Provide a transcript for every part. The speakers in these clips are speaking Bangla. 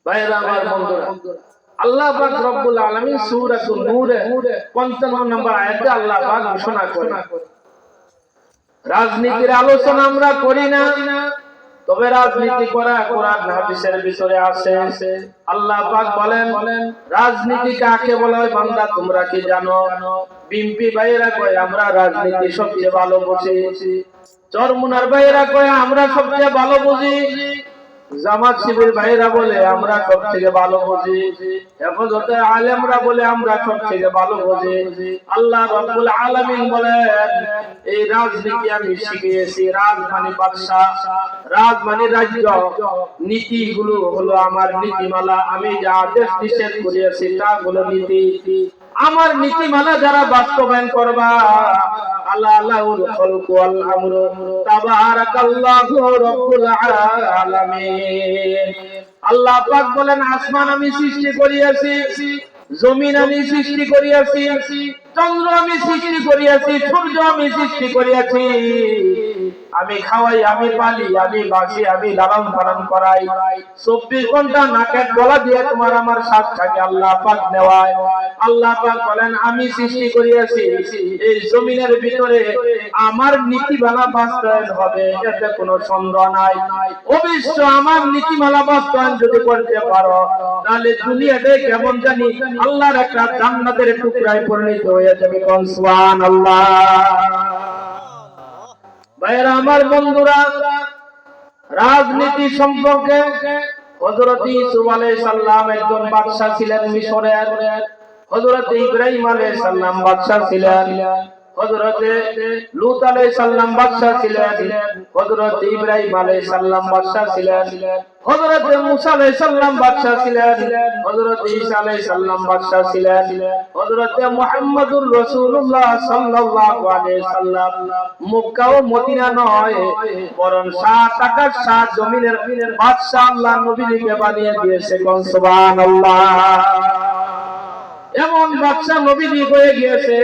ভাইরা আমার বন্ধুরা, আল্লাহ পাক রব্বুল আলামিন সূরাতুন নূরে 55 নম্বর আয়াতে আল্লাহ পাক ঘোষণা করেন, রাজনীতির আলোচনা আমরা করি না, তবে রাজনীতি করা কোরআন হাদিসের ভিতরে আছে। আল্লাহ পাক বলেন, রাজনীতি কাকে বলা হয় বান্দা তোমরা কি জানো? বিএনপি ভাইয়েরা কয় আমরা রাজনীতি সবচেয়ে ভালো বুঝি, চরমুনার ভাইয়েরা কয় আমরা সবচেয়ে ভালো বুঝি, জামাত শিবির ভাইরা বলে আমরা সব থেকে ভালো বুঝি, হেফাজতে আলেমরা বলে আমরা সব থেকে ভালো বুঝি। আল্লাহ রাব্বুল আলামিন বলেন, এই রাজনীতি আমি শিখিয়েছি। রাজ মানে বাদশা, রাজ মানে রাজ্য, নীতিগুলো হলো আমার নীতিমালা। আমি যা আদেশ নিষেধ করিয়েছি তা হলো নীতি। আমার নীতিমালা যারা বাস্তবায়ন করবা, আল্লাহুল খালকু ওয়াল আমরু তাবারাকাল্লাহু রাব্বুল আলামিন। আল্লাহ পাক বলেন, আসমান আমি সৃষ্টি করিয়াছি, জমিন আমি সৃষ্টি করিয়াছি, চন্দ্র আমি সৃষ্টি করিয়াছি, সূর্য আমি সৃষ্টি করিয়াছি। আমি খাওয়াই, আমি পালি, আমি বাসি, আমি লালন পালন করাই। 24 ঘন্টা নাকের গলা দিয়ে তোমার আমার শ্বাস থাকে আল্লাহ পাক নেওয়ায়। আল্লাহ পাক বলেন, আমি সৃষ্টি করিয়াছি, এই জমিনের ভিতরে আমার নীতিমালা বাস্তবায়ন হবে, এতে কোনো সন্দেহ নাই। অবশ্য আমার নীতিমালা বাস্তবায়ন যদি করতে পারো, তাহলে দুনিয়াতে কেমন জানি আল্লাহর একটা জান্নাতের টুকরায় পরিণত হয়ে যাবে। সুবহানাল্লাহ। ভাইরা আমার বন্ধুরা, রাজনীতি সম্পর্কে হযরত ইউসুফ আলাইহিস সালাম একজন বাদশা ছিলেন মিশরের, হযরত ইব্রাহিম আলাইহিস সালাম বাদশা ছিলেন, হযরত লূত আলাইহিস সালাম বাদশা ছিলেন, হযরত ইব্রাহিম আলাইহিস সালাম বাদশা ছিলেন, হযরত মুসা আলাইহিস সালাম বাদশা ছিলেন, হযরত ঈসা আলাইহিস সালাম বাদশা ছিলেন, হযরত মুহাম্মদুর রাসূলুল্লাহ সাল্লাল্লাহু আলাইহি সাল্লাম মক্কা ও মদিনা নয়, বরং 7 আকাশ 7 জমিনের বাদশা আল্লাহ নবীকে বানিয়ে দিয়েছে। সুবহানাল্লাহ। এমন বাদশা নবী হয়ে গিয়েছে,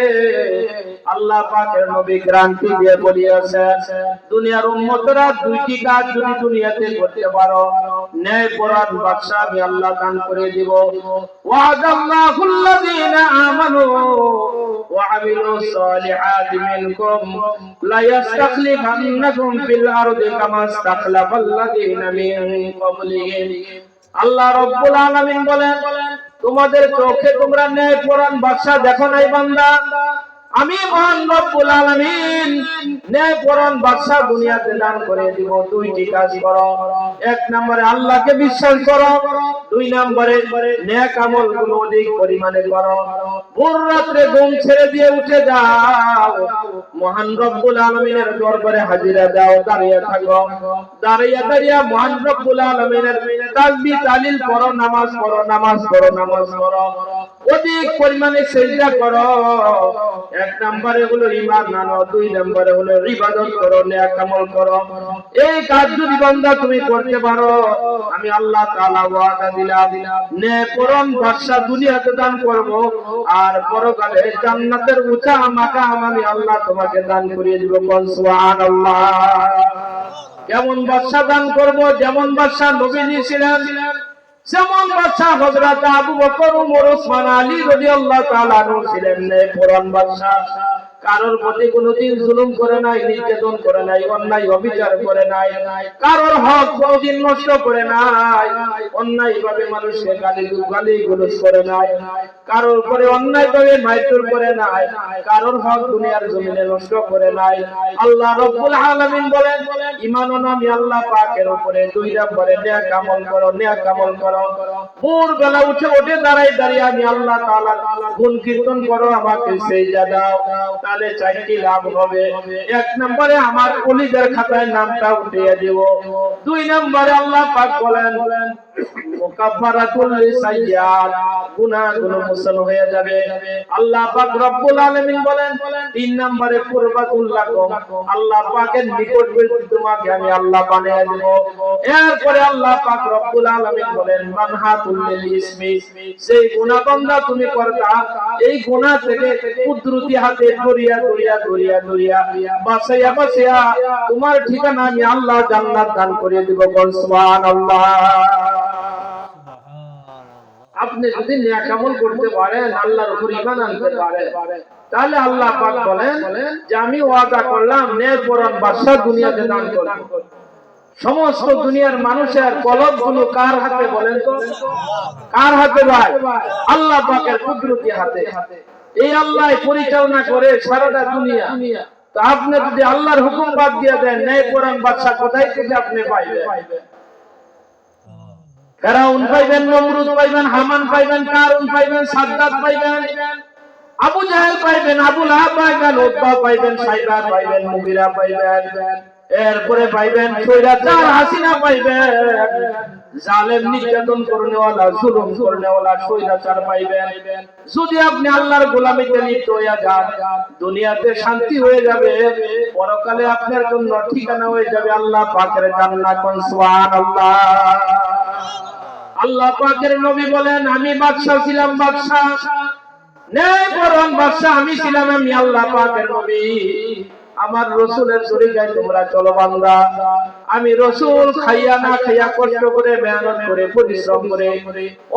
আল্লাহ পাকের নবী গ্যারান্টি দিয়ে বলিয়েছেন, দুনিয়ার উম্মতরা দুইটি কাজ যদি দুনিয়াতে করতে পারো, ন্যায়পরায়ণ বাদশা আমি আল্লাহ দান করে দিব। ওয়াদাল্লাহুল্লাযীনা আমানু ওয়া আমিলুস সালিহাতি মিনকুম লা ইস্তাখলিফান্নাকুম ফিল আরদি কামা ইস্তাখলাফাল্লাযীনা মিন ক্বাবলিহিম। আল্লাহ রাব্বুল আলামিন বলেন, তোমাদের চোখে তোমরা ন্যায়পরায়ণ বাদশা দেখো নাই বান্দা, আমি মহান রব্বুল আলামিন ন্যায়পরায়ণ বাদশা দুনিয়াতে দান করে দিব। দুইটি কাজ করো, এক নম্বরে আল্লাহকে বিশ্বাস করো, দুই নম্বরে নেক আমলগুলো অধিক পরিমাণে করো। ভোর রাতে ঘুম ছেড়ে দিয়ে উঠে যাও, মহান রব্বুল আলামিনের দরবারে হাজিরা দাও, দাঁড়িয়ে থাকো, দাঁড়িয়ে দাঁড়িয়ে মহান রব্বুল আলামিনের তাসবিহ তাহলিল করো, নামাজ পড়ো, নামাজ পড়ো, নামাজ পড়ো, অধিক পরিমাণে সিজদা করো। এক নম্বরে হলো ঈমান আনো, দুই নম্বরে হলো ইবাদত করো, নেক আমল করো। এই কাজ যদি বান্দা তুমি করতে পারো, আমি আল্লাহ তাআলা ওয়াদা দিলাম, ন্যায়পরায়ণ বাদশা দুনিয়াতে দান করব, আর পরকালে জান্নাতের উঁচা মাকাম আমি আল্লাহ তোমাকে দান করিয়ে দিব। সুবহানাল্লাহ। কেমন বাদশা দান করব? যেমন বাদশা নবীজি ছিলেন, যেমন বাদশা হযরত আবু বকর, ওমর, ওসমান, আলী রাদিয়াল্লাহু তাআলা আনহু ছিলেন ন্যায়পরায়ণ বাদশা। কারোর প্রতি কোনোদিন জুলুম করে নাই, নির্যাতন করে নাই, অন্যায় অবিচার করে নাই, কারোর হক কোনোদিন নষ্ট করে নাই, অন্যায় ভাবে মানুষকে গালি গালাজ করে নাই, কারোর উপরে অন্যায় ভাবে মাইতুর করে নাই, কারোর হক দুনিয়ার জমিনে নষ্ট করে নাই। আল্লাহ রাব্বুল আলামিন বলেন, ঈমান আনো আমি আল্লাহ পাকের উপরে, দুই নম্বরে নেক আমল করো, নেক আমল করো। ভোরবেলা উঠে দাঁড়াই দাঁড়িয়ে আমি আল্লাহ তাআলা গুণ কীর্তন করো, আমাকে সিজদা দাও, তাহলে 4টি লাভ হবে। এক নম্বরে আমার ওলিদের খাতায় নামটা উঠিয়ে দেব, দুই নম্বরে আল্লাহ পাক বলেন মুকাফফারাতুল লিসাইয়্যাত, গুনাহগুলো মোচন হয়ে যাবে। আল্লাহ পাক রব্বুল আলামিন বলেন, তিন নম্বরে কুরবাতুল লাকুম, আল্লাহ পাকের নিকটবর্তী তোমাকে আমি আল্লাহ বানিয়ে দেব। এরপরে আল্লাহ পাক রব্বুল আলামিন বলেন মানহাতুল লিল ইসমি, সেই গুনাহ বান্দা তুমি করতা, এই গুনাহ থেকে কুদরতি হাতে দরিয়া দরিয়া দরিয়া দরিয়া বাঁচাইয়া বাঁচাইয়া তোমার ঠিকানা আমি আল্লাহ জান্নাত দান করে দেব। সুবহানাল্লাহ। আপনি যদি নেক আমল করতে পারেন, আল্লাহর উপর ঈমান আনতে পারেন, তাহলে আল্লাহ পাক বলেন যে আমি ওয়াদা করলাম নেকপরায়ণ বাদশা দুনিয়াতে দান করব। সমস্ত দুনিয়ার মানুষের কলবগুলো কার হাতে বলেন তো? কার হাতে ভাই? আল্লাহ পাকের কুদরতি হাতে। এই আল্লাহ পরিচালনা করে সারাটা দুনিয়া। তো আপনি যদি আল্লাহর হুকুম বাদ দিয়ে দেন, নেকপরায়ণ বাদশা কোথায় থেকে আপনি পাইবেন? ফেরাউন পাইবেন, নমরুদ পাইবেন, হামান পাইবেন, কারুন পাইবেন, সাদ্দাত পাইবেন, আবু জাহেল পাইবেন, আবু লাহাব পাইবেন, উতবা পাইবেন, সাইবা পাইবেন, মুগিরা পাইবেন, এরপরে পাইবেন স্বৈরাচার হাসিনা পাইবেন, জালেম নির্যাতন করনেওয়ালা, জুলুম করনেওয়ালা স্বৈরাচার পাইবেন। যদি আপনি আল্লাহর গোলামিতে লিপ্ত হয়ে যান, দুনিয়াতে শান্তি হয়ে যাবে, পরকালে আপনার জন্য ঠিকানা হয়ে যাবে আল্লাহ পাকের জান্নাত। সুবহানাল্লাহ। আল্লাহ পাকের নবী বলেন আমি বাদশা ছিলাম, বাদশা নেকপরায়ণ বাদশা আমি ছিলাম, আমি আল্লাহ পাকের নবী। আমার রাসূলের তরিকায় তোমরা চলো বান্দা। আমি রাসূল খাইয়া না খাইয়া কষ্ট করে মেহনত করে পরিশ্রম করে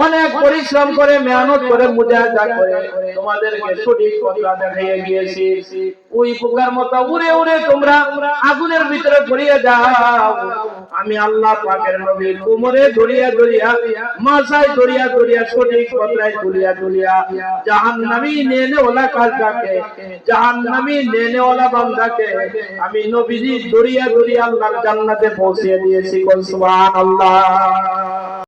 অনেক পরিশ্রম করে মেহনত করে মুজাহিদা করে তোমাদেরকে সঠিক পথটা দেখিয়ে গিয়েছি। ওই পোকার মতো উড়ে উড়ে তোমরা আগুনের ভিতরে পড়িয়ে যাও। আমি আল্লাহ পাকের নবী কোমরে ধরিয়া ধরিয়া, মাথায় ধরিয়া ধরিয়া, সঠিক পথটায় তুলিয়া তুলিয়া জাহান্নামী নেনেওয়ালা কাজটাকে, জাহান্নামী নেনেওয়ালা বান্দাকে আমি নবীজি ধরিয়া ধরিয়া আল্লাহর জান্নাতে পৌঁছে দিয়েছি। সুবহানাল্লাহ।